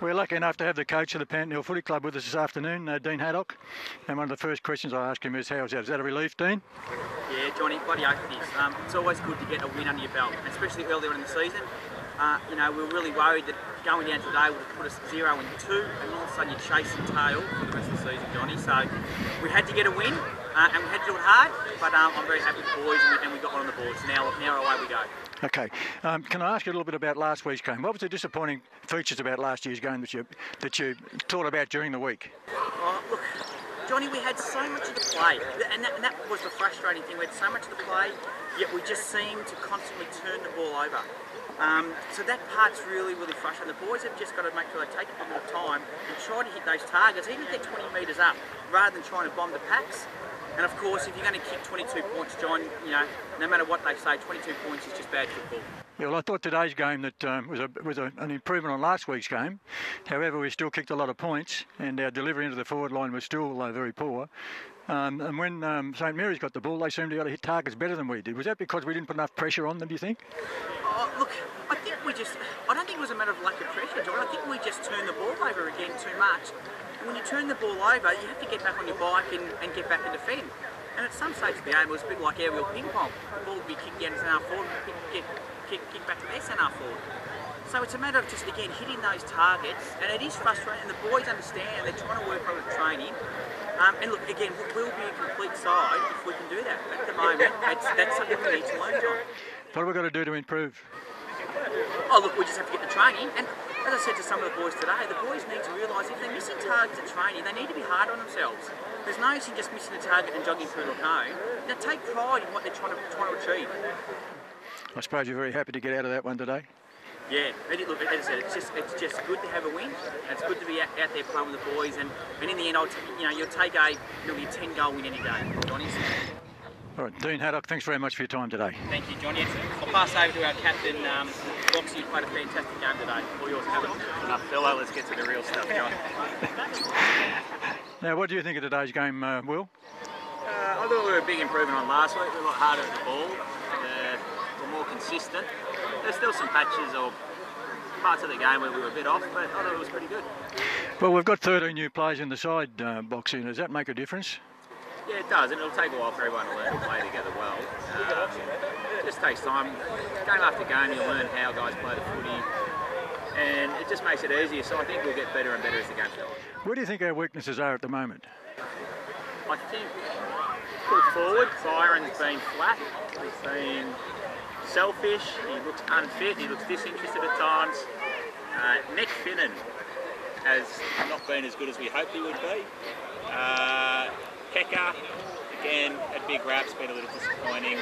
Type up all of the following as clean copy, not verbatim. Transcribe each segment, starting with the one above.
We're lucky enough to have the coach of the Panton Footy Club with us this afternoon, Dean Haydock. And one of the first questions I ask him is, how's that? Is that a relief, Dean? Yeah, Johnny, bloody oath it is. It's always good to get a win under your belt, especially earlier in the season. We were really worried that going down today would have put us 0-2, and all of a sudden you're chasing tail for the rest of the season, Johnny. So we had to get a win, and we had to do it hard, but I'm very happy with the boys, and we got one on the board. So now away we go. Okay. Can I ask you a little bit about last week's game? What was the disappointing features about last year's game that you thought about during the week? Look, Johnny, we had so much of the play, and that was the frustrating thing. We had so much of the play, yet we just seemed to constantly turn the ball over. So that part's really, really frustrating. The boys have just got to make sure they take a bit more time and try to hit those targets, even if they're 20 metres up, rather than trying to bomb the packs. And of course, if you're going to kick 22 points, John, no matter what they say, 22 points is just bad football. Yeah, well, I thought today's game that was an improvement on last week's game. However, we still kicked a lot of points, and our delivery into the forward line was still very poor. And when St Mary's got the ball, they seemed to be able to hit targets better than we did. Was that because we didn't put enough pressure on them, do you think? Look, I don't think it was a matter of lack of pressure, John. I think we just turned the ball over again too much. And when you turn the ball over, you have to get back on your bike and get back and defend. And at some stage of the game, it was a bit like aerial ping pong. The ball would be kicked down to centre forward, kick back to their centre forward. So it's a matter of just, again, hitting those targets. And it is frustrating, and the boys understand, they're trying to work on the training. And look, again, we'll be a complete side if we can do that. But at the moment, that's something we need to learn, John. What have we got to do to improve? Oh, look, we just have to get the training. And as I said to some of the boys today, the boys need to realise if they're missing targets at training, they need to be hard on themselves. There's no use in just missing a target and jogging through the home. Now take pride in what they're trying to achieve. I suppose you're very happy to get out of that one today. Yeah, look, as I said, it's just good to have a win. It's good to be out there playing with the boys, and in the end, you'll take a 10-goal win any day, Johnny. All right, Dean Haydock, thanks very much for your time today. Thank you, John. Yes, I'll pass over to our captain, Boxy. You played a fantastic game today. All yours, captain. Enough fellow, let's get to the real stuff, John. Now, what do you think of today's game, Will? I thought we were a big improvement on last week. We were a lot harder at the ball. We're more consistent. There's still some patches or parts of the game where we were a bit off, but I thought it was pretty good. Well, we've got 13 new players in the side, Boxy. Does that make a difference? Yeah, it does, and it'll take a while for everyone to learn to play together well. It just takes time. Game after game, you learn how guys play the footy, and it just makes it easier. So I think we'll get better and better as the game goes. Where do you think our weaknesses are at the moment? I think pull forward, Byron's been flat. He's been selfish. He looks unfit. He looks disinterested at times. Nick Finnan has not been as good as we hoped he would be. Keka, again, had big raps, been a little disappointing.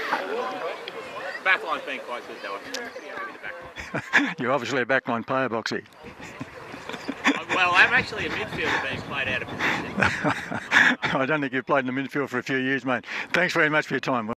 Backline's been quite good though. I'm pretty happy with the backline. You're obviously a backline player, Boxy. Well, I'm actually a midfielder being played out of position. I don't think you've played in the midfield for a few years, mate. Thanks very much for your time.